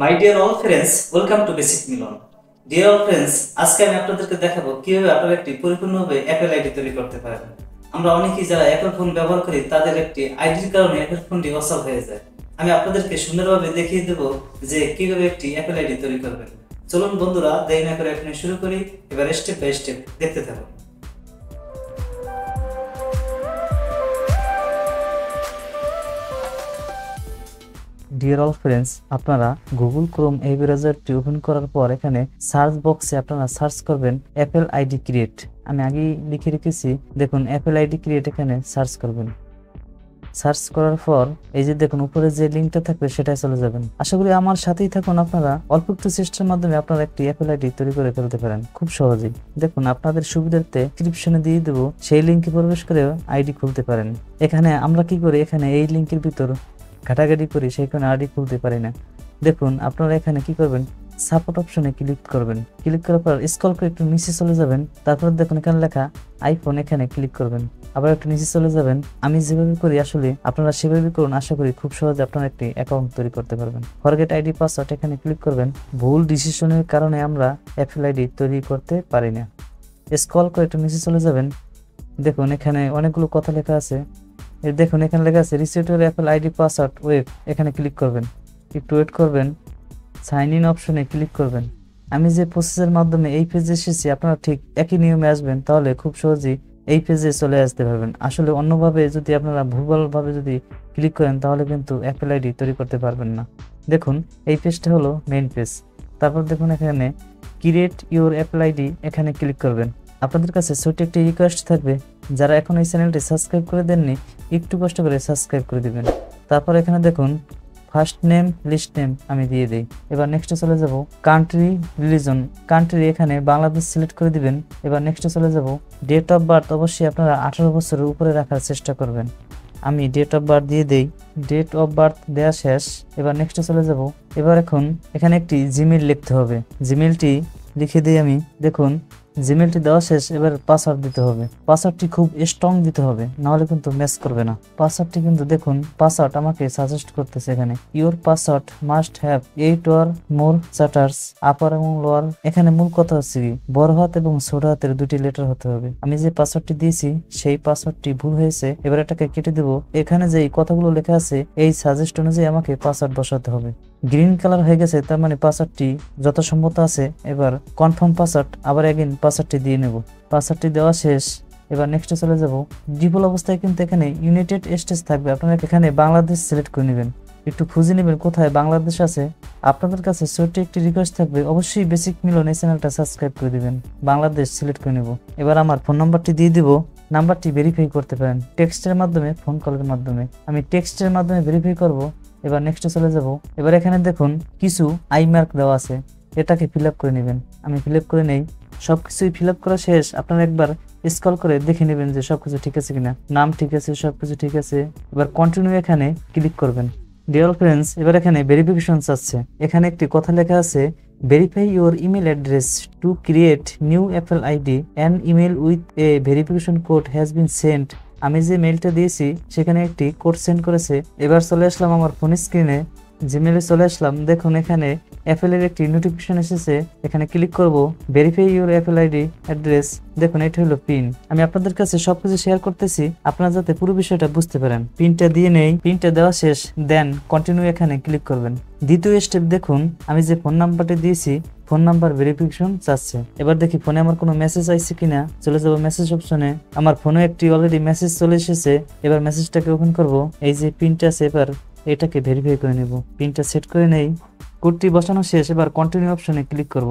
My dear all friends, welcome to basic Milan. Dear all friends, আজকে আমি আপনাদেরকে দেখাবো কিভাবে আপনারা একটি পরিপূর্ণভাবে অ্যাপেল আইডি তৈরি করতে পারেন। আমরা অনেকেই যারা অ্যাপেল ফোন ব্যবহার করি তাদের একটি আইডির কারণে অ্যাপেল ফোনটি অচল হয়ে যায়। আমি আপনাদেরকে সুন্দরভাবে দেখিয়ে দেবো যে কিভাবে একটি অ্যাপেল আইডি তৈরি করবেন। চলুন বন্ধুরা, দেরি না করে এখন শুরু করি। এবার স্টেপ বাই স্টেপ দেখতে থাকুন। ডিয়ার অল ফ্রেন্ডস, আপনারা গুগল ক্রোম এই ব্রাউজারটি ওপেন করার পর এখানে সার্চ বক্সে আপনারা সার্চ করবেন অ্যাপেল আইডি ক্রিয়েট। আমি আগেই লিখে রেখেছি, দেখুন অ্যাপেল আইডি ক্রিয়েট এখানে সার্চ করবেন। সার্চ করার পর এই যে দেখুন উপরে যে লিঙ্কটা থাকবে সেটাই চলে যাবেন। আশা করি আমার সাথেই থাকুন, আপনারা অল্প একটু চেষ্টার মাধ্যমে আপনারা একটি অ্যাপেল আইডি তৈরি করে ফেলতে পারেন খুব সহজেই। দেখুন আপনাদের সুবিধার্থে ডিসক্রিপশনে দিয়ে দেবো, সেই লিঙ্কে প্রবেশ করে আইডি খুলতে পারেন। এখানে আমরা কি করি, এখানে এই লিঙ্কের ভিতর ঘাটাঘাটি করি, সেইখানে আইডি খুলতে পারি না। দেখুন আপনারা এখানে কি করবেন, সাপোর্ট অপশনে ক্লিক করবেন। ক্লিক করার পর স্ক্রল করে একটু নিচে চলে যাবেন। তারপর দেখুন এখানে লেখা আইফোন, এখানে ক্লিক করবেন। আবার একটু নিচে চলে যাবেন। আমি যেভাবে করি আসলে আপনারা সেভাবে করুন। আশা করি খুব সহজে আপনারা একটি অ্যাকাউন্ট তৈরি করতে পারবেন। ফরগেট আইডি পাসওয়ার্ড এখানে ক্লিক করবেন। ভুল ডিসিশনের কারণে আমরা অ্যাপেল আইডি তৈরি করতে পারি না। স্ক্রল করে একটু নিচে চলে যাবেন। দেখুন এখানে অনেকগুলো কথা লেখা আছে। দেখুন এখানে লেখা আছে reset your Apple ID password web, এখানে ক্লিক করবেন। একটু ওয়েট করবেন। সাইন ইন অপশনে ক্লিক করবেন। আমি যে প্রসেসের মাধ্যমে এই পেজে এসেছি আপনারা ঠিক একই নিয়মে আসবেন, তাহলে খুব সহজেই এই পেজে চলে আসতে পারবেন। আসলে অন্যভাবে যদি আপনারা ভুলভালভাবে যদি ক্লিক করেন তাহলে কিন্তু অ্যাপেল আইডি তৈরি করতে পারবেন না। দেখুন এই পেজটা হলো মেইন পেজ। তারপর দেখুন এখানে ক্রিয়েট ইউর অ্যাপেল আইডি, এখানে ক্লিক করবেন। আপনাদের কাছে ছোট্ট একটি রিকোয়েস্ট থাকবে, যারা এখন এই চ্যানেলটি সাবস্ক্রাইব করে দেননি একটু কষ্ট করে সাবস্ক্রাইব করে দিবেন। তারপর এখানে দেখুন ফার্স্ট নেম লিস্ট নেম আমি দিয়ে দিই। এবার নেক্সটে চলে যাব কান্ট্রি রিলিজন, কান্ট্রি এখানে বাংলাদেশ সিলেক্ট করে দিবেন। এবার নেক্সটে চলে যাব ডেট অফ বার্থ, অবশ্যই আপনারা 18 বছরের উপরে রাখার চেষ্টা করবেন। আমি ডেট অফ বার্থ দিয়ে দেই। ডেট অফ বার্থ দেওয়া শেষ। এবার নেক্সটে চলে যাব। এবার এখন এখানে একটি জিমেইল লিখতে হবে, জিমেইলটি লিখে দিই আমি। দেখুন জিমেইলটি দেওয়া শেষ। এবার পাসওয়ার্ড দিতে হবে। পাসওয়ার্ডটি খুব স্ট্রং দিতে হবে, নাহলে কিন্তু ম্যাচ করবে না। পাসওয়ার্ডটি কিন্তু দেখুন পাসওয়ার্ড আমাকে সাজেস্ট করতেছে এখানে, your password must have 8 or more chapters upper এবং লোয়ার। এখানে মূল কথা হচ্ছে কি, বড় হাত এবং ছোট হাতের দুটি লেটার হতে হবে। আমি যে পাসওয়ার্ডটি দিয়েছি সেই পাসওয়ার্ডটি ভুল হয়েছে। এবার এটাকে কেটে দেব। এখানে যে কথাগুলো লেখা আছে এই সাজেস্ট অনুযায়ী আমাকে পাসওয়ার্ড বসাতে হবে। গ্রিন কালার হয়ে গেছে, তার মানে পাসওয়ার্ডটি যথাসম্মত আছে। এবার কনফার্ম পাসওয়ার্ড, আবার এগেইন পাসওয়ার্ডটি দিয়ে নেব। পাসওয়ার্ডটি দেওয়া শেষ। এবার নেক্সটে চলে যাব। ডিফল্ট অবস্থায় কিন্তু এখানে ইউনাইটেড স্টেটস থাকবে, আপনারা এখানে বাংলাদেশ সিলেক্ট করে নেবেন। একটু খুঁজে নেবেন কোথায় বাংলাদেশ আছে। আপনাদের কাছে ছোট্ট একটি রিকোয়েস্ট থাকবে, অবশ্যই বেসিক মিলন এই চ্যানেলটা সাবস্ক্রাইব করে দিবেন। বাংলাদেশ সিলেক্ট করে নেব। এবার আমার ফোন নাম্বারটি দিয়ে দিব। নাম্বারটি ভেরিফাই করতে পারেন টেক্সটের মাধ্যমে, ফোন কলের মাধ্যমে। আমি টেক্সটের মাধ্যমে ভেরিফাই করব। এবার নেক্সটে চলে যাব। এবার এখানে দেখুন কিছু আই মার্ক দেওয়া আছে, এটাকে ফিল আপ করে নেবেন। আমি ফিল আপ করে নেই। সবকিছুই ফিল আপ করা শেষ। আপনারা একবার স্ক্রল করে দেখে নেবেন যে সবকিছু ঠিক আছে কিনা। নাম ঠিক আছে, সবকিছু ঠিক আছে। এবার কন্টিনিউ এখানে ক্লিক করবেন। ডিয়ার ফ্রেন্ডস, এবার এখানে ভেরিফিকেশন চাচ্ছে। এখানে একটি কথা লেখা আছে, verify your email address to create new Apple ID, an email with a verification code has been sent. আমি যে মেইলটা দিয়েছি সেখানে একটি কোড সেন্ড করেছে। এবার চলে আসলাম আমার ফোন স্ক্রিনে, জিমেইলে চলে আসলাম। দেখুন এখানে অ্যাপেলের একটি নোটিফিকেশন এসেছে, এখানে ক্লিক করব। Verify your Apple ID address. দেখুন এটা হলো পিন। আমি আপনাদের কাছে সবকিছু শেয়ার করতেছি আপনারা যাতে পুরো বিষয়টা বুঝতে পারেন। পিনটা দিয়ে নেই। পিনটা দেওয়া শেষ। দেন কন্টিনিউ এখানে ক্লিক করবেন। দ্বিতীয় স্টেপ দেখুন, আমি যে ফোন নাম্বারটি দিয়েছি ফোন নাম্বার ভেরিফিকেশন চাচ্ছে। এবার দেখি ফোনে আমার কোনো মেসেজ আইছে কিনা। চলে যাব মেসেজ অপশনে। আমার ফোনে একটি অলরেডি মেসেজ চলে এসেছে। এবার মেসেজটাকে ওপেন করব। এই যে পিনটা আছে, এবার এটাকে ভেরিফাই করে নেব। পিনটা সেট করে নেই। কোডটি বসানো শেষ। এবার কন্টিনিউ অপশনে ক্লিক করব।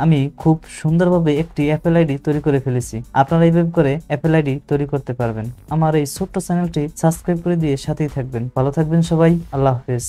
আমি খুব সুন্দরভাবে একটি অ্যাপেল আইডি তৈরি করে ফেলেছি। আপনারা এইভাবে করে অ্যাপেল আইডি তৈরি করতে পারবেন। আমার এই ছোট্ট চ্যানেলটি সাবস্ক্রাইব করে দিয়ে সাথেই থাকবেন। ভালো থাকবেন সবাই। আল্লাহ হাফেজ।